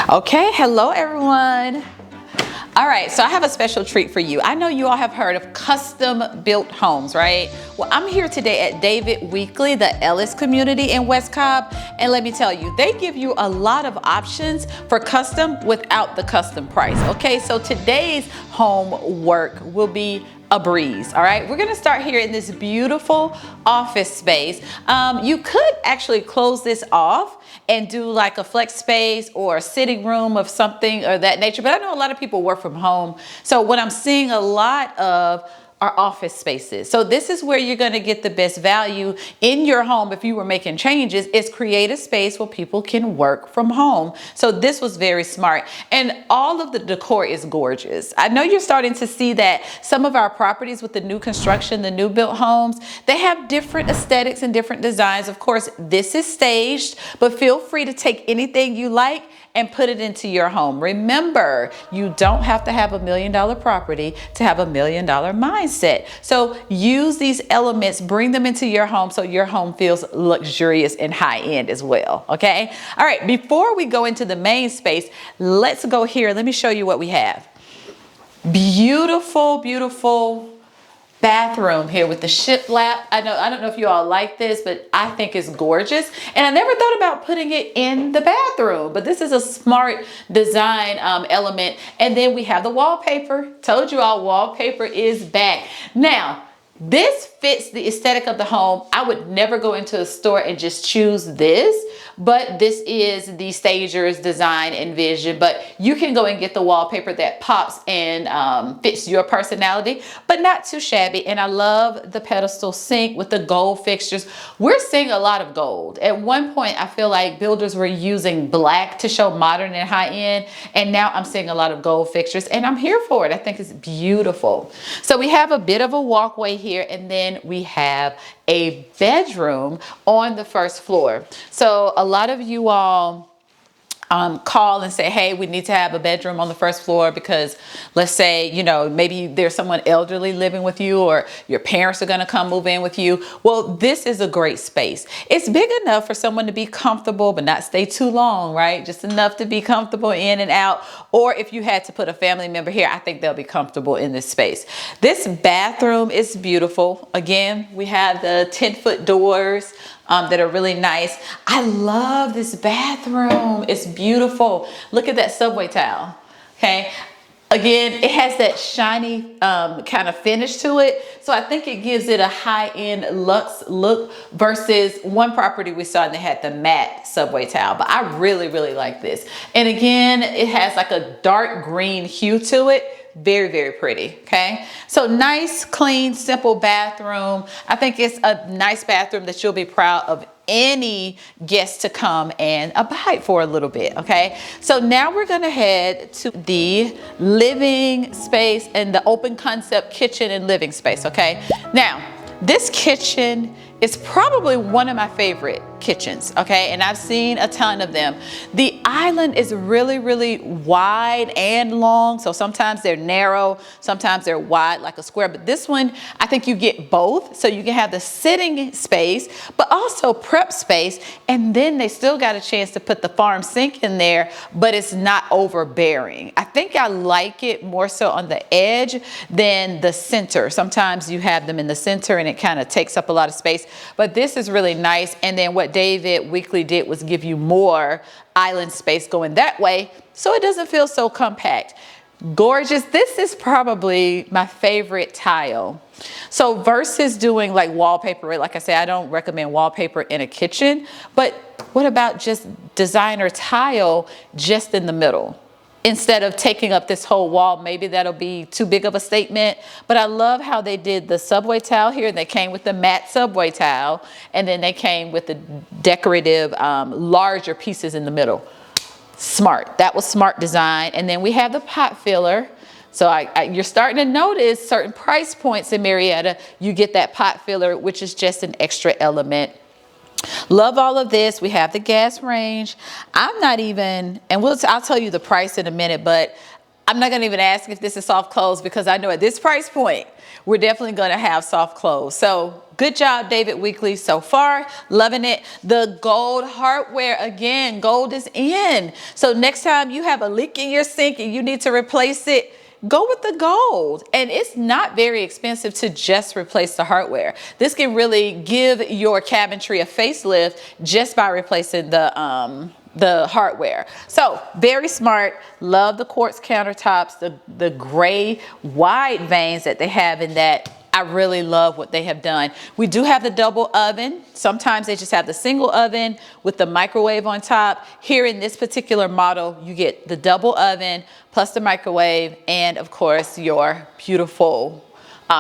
Okay, hello everyone. All right, so I have a special treat for you. I know you all have heard of custom built homes, right? Well, I'm here today at David Weekley, the Ellis community in West Cobb. And let me tell you, they give you a lot of options for custom without the custom price. Okay, so today's home work will be a breeze. All right, we're gonna start here in this beautiful office space. You could actually close this off and do like a flex space or a sitting room of something or that nature, but I know a lot of people work from home. So what I'm seeing a lot of are office spaces. So this is where you're gonna get the best value in your home if you were making changes, is create a space where people can work from home. So this was very smart. And all of the decor is gorgeous. I know you're starting to see that some of our properties with the new construction, the new built homes, they have different aesthetics and different designs. Of course, this is staged, but feel free to take anything you like and put it into your home. Remember, you don't have to have $1 million property to have $1 million mindset. So use these elements, bring them into your home so your home feels luxurious and high end as well, okay? All right, before we go into the main space, let's go here. Let me show you what we have. Beautiful, beautiful bathroom here with the shiplap. I don't know if you all like this, but I think it's gorgeous. And I never thought about putting it in the bathroom, but this is a smart design element. And then we have the wallpaper. Told you all, wallpaper is back. Now, this fits the aesthetic of the home. I would never go into a store and just choose this, but this is the stager's design and vision. But you can go and get the wallpaper that pops and fits your personality, but not too shabby. And I love the pedestal sink with the gold fixtures. We're seeing a lot of gold. At one point, I feel like builders were using black to show modern and high end, and now I'm seeing a lot of gold fixtures, and I'm here for it. I think it's beautiful. So we have a bit of a walkway here, and then we have a bedroom on the first floor. So a lot of you all call and say, hey, we need to have a bedroom on the first floor because, let's say, you know, maybe there's someone elderly living with you, or your parents are going to come move in with you. Well, this is a great space. It's big enough for someone to be comfortable but not stay too long, right? Just enough to be comfortable in and out. Or if you had to put a family member here, I think they'll be comfortable in this space. This bathroom is beautiful. Again, we have the 10-foot doors that are really nice. I love this bathroom. It's beautiful. Look at that subway tile. Okay. Again, it has that shiny kind of finish to it. So I think it gives it a high-end luxe look versus one property we saw and they had the matte subway tile. But I really, really like this. And again, it has like a dark green hue to it. Very, very pretty, okay? So nice, clean, simple bathroom. I think it's a nice bathroom that you'll be proud of any guest to come and abide for a little bit, okay? So now we're gonna head to the living space and the open concept kitchen and living space, okay? Now, this kitchen is probably one of my favorite kitchens, okay? And I've seen a ton of them. The island is really, really wide and long. So sometimes they're narrow, sometimes they're wide like a square, but this one, I think you get both. So you can have the sitting space, but also prep space. And then they still got a chance to put the farm sink in there, but it's not overbearing. I think I like it more so on the edge than the center. Sometimes you have them in the center and it kind of takes up a lot of space, but this is really nice. And then what David Weekley did was give you more island space going that way, so it doesn't feel so compact. Gorgeous. This is probably my favorite tile. So versus doing like wallpaper, like I said, I don't recommend wallpaper in a kitchen, but what about just designer tile just in the middle? Instead of taking up this whole wall, maybe that'll be too big of a statement. But I love how they did the subway tile here. They came with the matte subway tile, and then they came with the decorative, larger pieces in the middle. Smart. That was smart design. And then we have the pot filler. So you're starting to notice certain price points in Marietta, you get that pot filler, which is just an extra element. Love all of this. We have the gas range. I'm not even, and I'll tell you the price in a minute, but I'm not gonna even ask if this is soft close because I know at this price point, we're definitely going to have soft close. So good job, David Weekley, so far. Loving it. The gold hardware, again, gold is in. So next time you have a leak in your sink and you need to replace it, go with the gold. And it's not very expensive to just replace the hardware. This can really give your cabinetry a facelift just by replacing the hardware. So very smart. Love the quartz countertops, the gray wide veins that they have in that. I really love what they have done. We do have the double oven. Sometimes they just have the single oven with the microwave on top. Here in this particular model, you get the double oven plus the microwave and of course your beautiful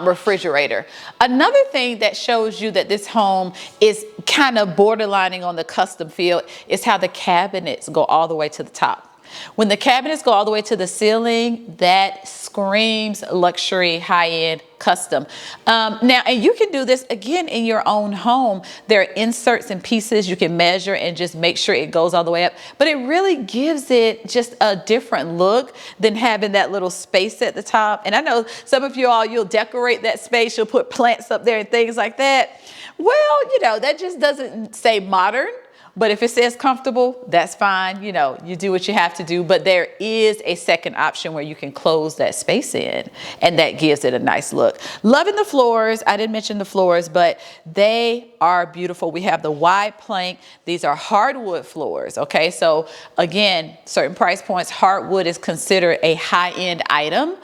refrigerator. Another thing that shows you that this home is kind of borderlining on the custom field is how the cabinets go all the way to the top. When the cabinets go all the way to the ceiling, that screams luxury, high-end, custom. Now, and you can do this again in your own home. There are inserts and pieces you can measure and just make sure it goes all the way up. But it really gives it just a different look than having that little space at the top. And I know some of you all, you'll decorate that space. You'll put plants up there and things like that. Well, you know, that just doesn't say modern. But if it says comfortable, that's fine. You know, you do what you have to do. But there is a second option where you can close that space in, and that gives it a nice look. Loving the floors. I didn't mention the floors, but they are beautiful. We have the wide plank. These are hardwood floors. Okay, so again, certain price points, hardwood is considered a high-end item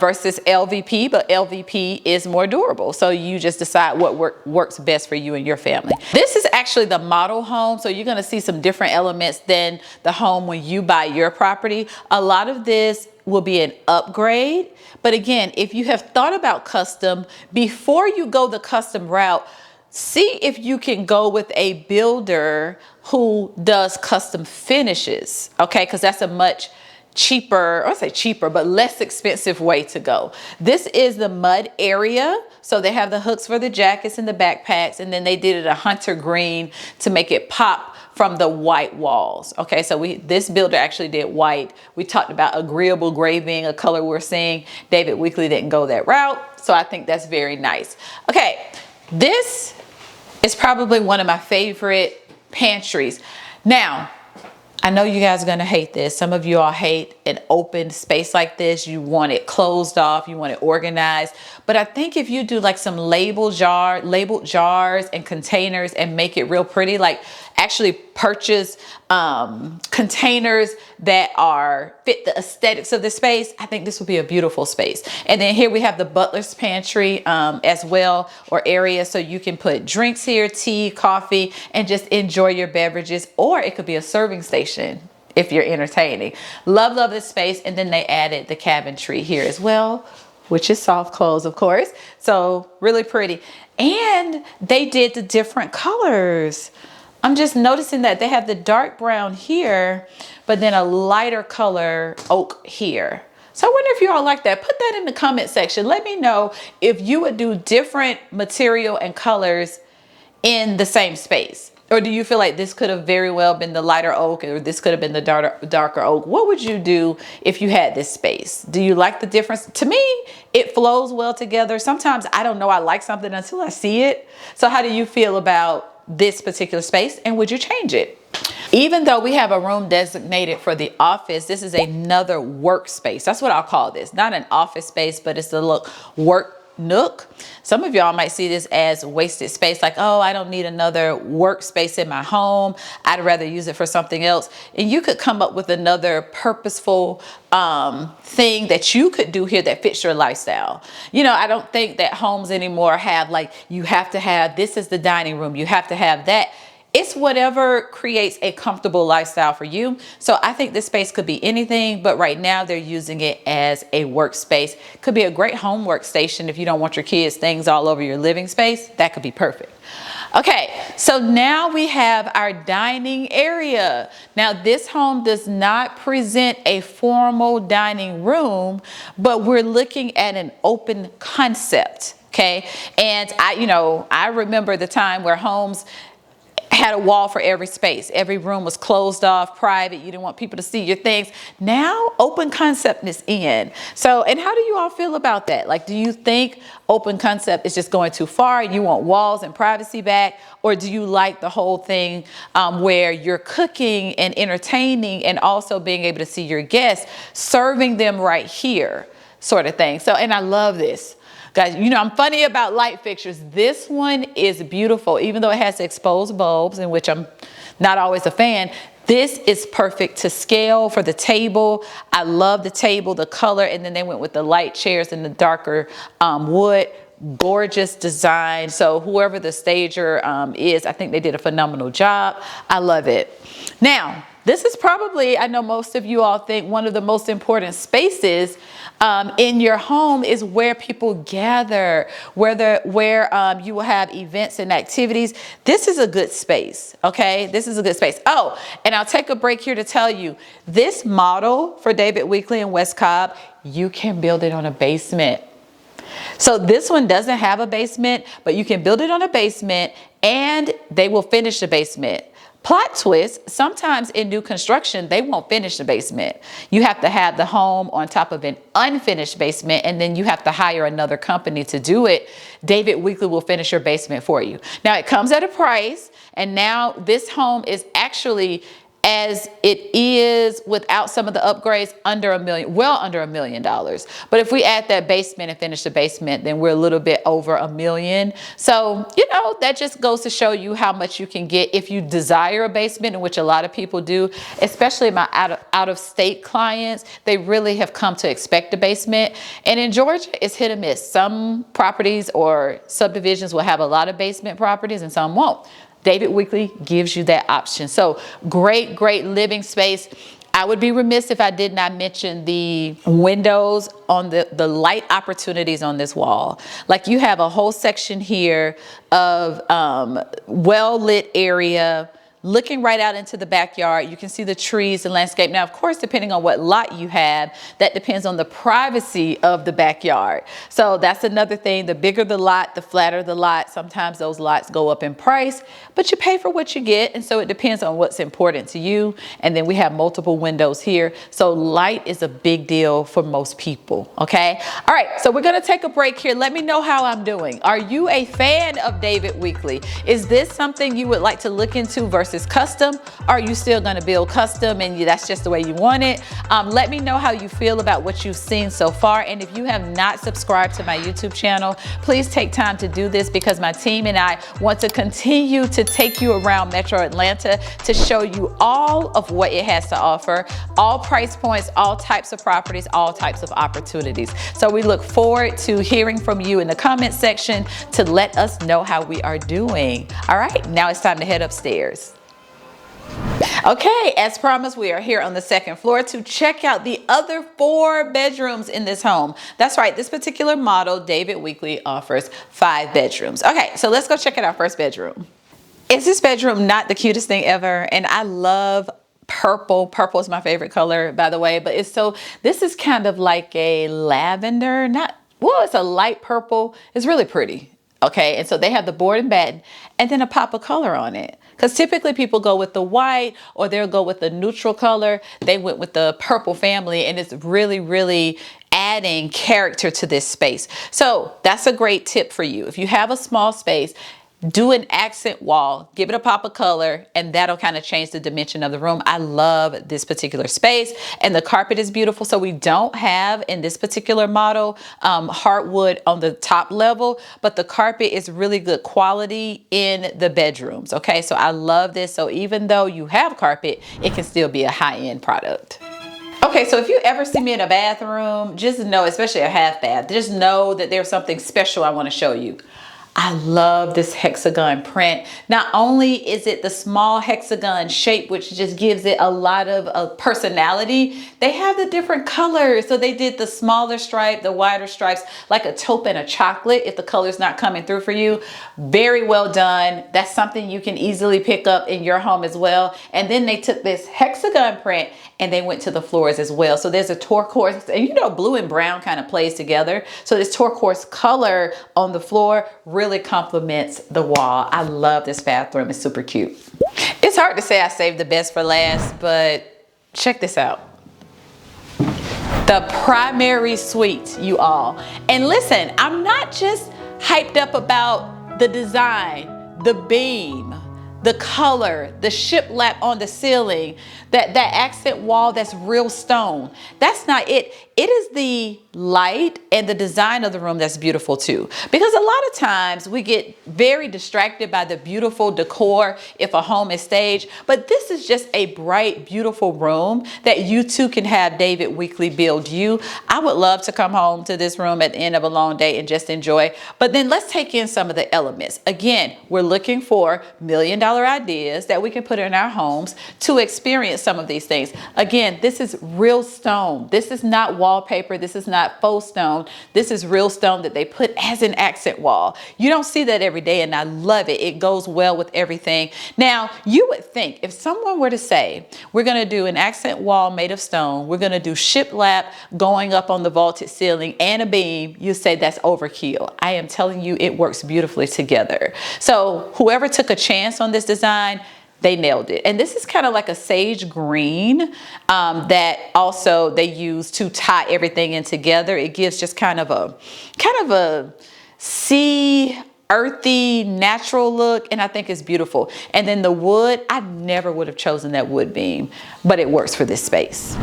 versus LVP, but LVP is more durable. So you just decide what works best for you and your family. This is actually the model home. So you're going to see some different elements than the home when you buy your property. A lot of this will be an upgrade. But again, if you have thought about custom, before you go the custom route, see if you can go with a builder who does custom finishes, okay? Because that's a much cheaper, I won't say cheaper, but less expensive way to go. This is the mud area. So they have the hooks for the jackets and the backpacks, and then they did it a hunter green to make it pop from the white walls. Okay, so this builder actually did white. We talked about agreeable gray being a color we're seeing. David Weekley didn't go that route, so I think that's very nice. Okay, this is probably one of my favorite pantries. Now, I know you guys are gonna hate this. Some of you all hate an open space like this. You want it closed off, you want it organized. But I think if you do like some labeled jars and containers and make it real pretty, like actually purchase containers that fit the aesthetics of the space, I think this will be a beautiful space. And then here we have the butler's pantry as well, or area, so you can put drinks here, tea, coffee, and just enjoy your beverages, or it could be a serving station if you're entertaining. Love this space. And then they added the cabinetry here as well, which is soft close, of course. So really pretty. And they did the different colors. I'm just noticing that they have the dark brown here, but then a lighter color oak here. So I wonder if you all like that. Put that in the comment section. Let me know if you would do different material and colors in the same space. Or do you feel like this could have very well been the lighter oak, or this could have been the darker oak? What would you do if you had this space? Do you like the difference? To me, it flows well together. Sometimes I don't know I like something until I see it. So how do you feel about this particular space, and would you change it? Even though we have a room designated for the office, this is another workspace. That's what I'll call this. Not an office space, but it's the work nook. Some of y'all might see this as wasted space, like, oh, I don't need another workspace in my home. I'd rather use it for something else. And you could come up with another purposeful thing that you could do here that fits your lifestyle. You know, I don't think that homes anymore have like, you have to have, this is the dining room, you have to have that. It's whatever creates a comfortable lifestyle for you. So I think this space could be anything, but right now they're using it as a workspace. Could be a great home workstation if you don't want your kids' things all over your living space. That could be perfect. Okay, so now we have our dining area. Now this home does not present a formal dining room, but we're looking at an open concept, okay? And I remember the time where homes had a wall for every space. Every room was closed off, private. You didn't want people to see your things. Now, open concept is in. So, and how do you all feel about that? Like, do you think open concept is just going too far? You want walls and privacy back? Or do you like the whole thing where you're cooking and entertaining and also being able to see your guests, serving them right here, sort of thing? So, and I love this. Guys, you know, I'm funny about light fixtures. This one is beautiful, even though it has exposed bulbs, in which I'm not always a fan. This is perfect to scale for the table. I love the table, the color, and then they went with the light chairs and the darker wood. Gorgeous design. So whoever the stager is, I think they did a phenomenal job. I love it. Now, this is probably, I know most of you all think, one of the most important spaces in your home is where people gather, where you will have events and activities. This is a good space, okay? This is a good space. Oh, and I'll take a break here to tell you, this model for David Weekley and West Cobb, you can build it on a basement. So this one doesn't have a basement, but you can build it on a basement and they will finish the basement. Plot twist, sometimes in new construction, they won't finish the basement. You have to have the home on top of an unfinished basement, and then you have to hire another company to do it. David Weekley will finish your basement for you. Now, it comes at a price, and now this home is actually, as it is without some of the upgrades, under $1 million, well under $1 million. But if we add that basement and finish the basement, then we're a little bit over $1 million. So, you know, that just goes to show you how much you can get if you desire a basement, in which a lot of people do, especially my out of state clients. They really have come to expect a basement. And in Georgia, it's hit or miss. Some properties or subdivisions will have a lot of basement properties and some won't. David Weekley gives you that option. So great, great living space. I would be remiss if I did not mention the windows on the light opportunities on this wall. Like, you have a whole section here of well-lit area, looking right out into the backyard. You can see the trees and landscape. Now, of course, depending on what lot you have, that depends on the privacy of the backyard. So that's another thing. The bigger the lot, the flatter the lot. Sometimes those lots go up in price, but you pay for what you get. And so it depends on what's important to you. And then we have multiple windows here. So light is a big deal for most people. Okay. All right. So we're going to take a break here. Let me know how I'm doing. Are you a fan of David Weekley? Is this something you would like to look into versus custom? Are you still going to build custom and that's just the way you want it? Let me know how you feel about what you've seen so far. And if you have not subscribed to my YouTube channel, please take time to do this, because my team and I want to continue to take you around Metro Atlanta to show you all of what it has to offer, all price points, all types of properties, all types of opportunities. So we look forward to hearing from you in the comment section to let us know how we are doing. All right, now it's time to head upstairs. Okay, as promised, we are here on the second floor to check out the other 4 bedrooms in this home. That's right, this particular model, David Weekley, offers 5 bedrooms. Okay, so let's go check out our first bedroom. Is this bedroom not the cutest thing ever? And I love purple. Purple is my favorite color, by the way, but this is kind of like a lavender, it's a light purple. It's really pretty. Okay, and so they have the board and batten and then a pop of color on it. Because typically people go with the white or they'll go with the neutral color. They went with the purple family, and it's really, really adding character to this space. So that's a great tip for you. If you have a small space, do an accent wall, give it a pop of color, and that'll kind of change the dimension of the room. I love this particular space, and the carpet is beautiful. So we don't have, in this particular model, hardwood on the top level, but the carpet is really good quality in the bedrooms. Okay, so I love this. So even though you have carpet, it can still be a high-end product. Okay, so if you ever see me in a bathroom, just know, especially a half bath, just know that there's something special I want to show you. I love this hexagon print. Not only is it the small hexagon shape, which just gives it a lot of personality, they have the different colors. So they did the smaller stripe, the wider stripes, like a taupe and a chocolate, if the color's not coming through for you. Very well done. That's something you can easily pick up in your home as well. And then they took this hexagon print and they went to the floors as well. So there's a turquoise, and you know, blue and brown kind of plays together. So this turquoise color on the floor really really complements the wall. I love this bathroom. It's super cute. It's hard to say I saved the best for last, but check this out. The primary suite, you all. And listen, I'm not just hyped up about the design, the beam, the color, the shiplap on the ceiling, that accent wall that's real stone. That's not it. It is the light and the design of the room that's beautiful too. Because a lot of times we get very distracted by the beautiful decor if a home is staged, but this is just a bright, beautiful room that you too can have David Weekly build you. I would love to come home to this room at the end of a long day and just enjoy. But then let's take in some of the elements. Again, we're looking for $1 million ideas that we can put in our homes to experience some of these things. Again, this is real stone. This is not wallpaper. This is not faux stone. This is real stone that they put as an accent wall. You don't see that every day, and I love it. It goes well with everything. Now, you would think if someone were to say, we're going to do an accent wall made of stone, we're going to do shiplap going up on the vaulted ceiling and a beam, you say that's overkill. I am telling you, it works beautifully together. So whoever took a chance on this design, they nailed it. And this is kind of like a sage green that also they use to tie everything in together. It gives just kind of a sea, earthy, natural look, and I think it's beautiful. And then the wood, I never would have chosen that wood beam, but it works for this space.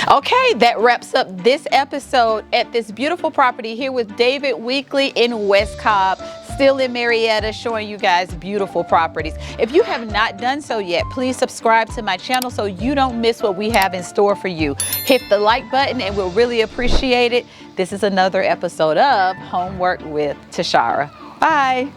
Okay, that wraps up this episode at this beautiful property here with David Weekly in West Cobb, still in Marietta, showing you guys beautiful properties. If you have not done so yet, please subscribe to my channel so you don't miss what we have in store for you. Hit the like button and we'll really appreciate it. This is another episode of Homework with Tesharra. Bye.